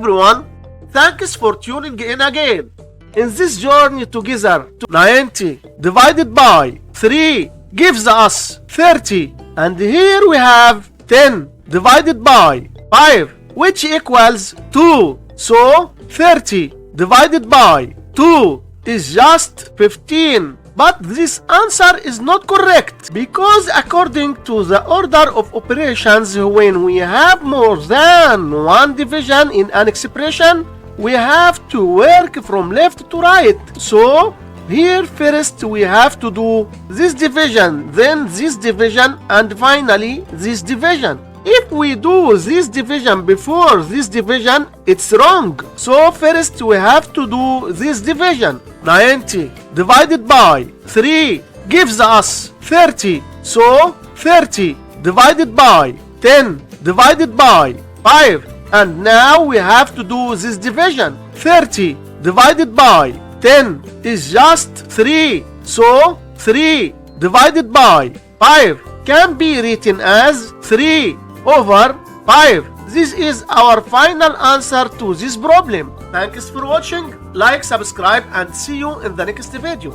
everyone, thanks for tuning in again. In this journey together, 90 divided by 3 gives us 30. And here we have 10 divided by 5, which equals 2. So 30 divided by 2 is just 15. But this answer is not correct, because according to the order of operations, when we have more than one division in an expression, we have to work from left to right. So here first we have to do this division, then this division, and finally this division. If we do this division before this division, it's wrong. So first we have to do this division. 90 divided by 3 gives us 30. So 30 divided by 10 divided by 5. And now we have to do this division. 30 divided by 10 is just 3. So 3 divided by 5 can be written as 3 over 5. This is our final answer to this problem. Thanks for watching. Like, subscribe, and see you in the next video.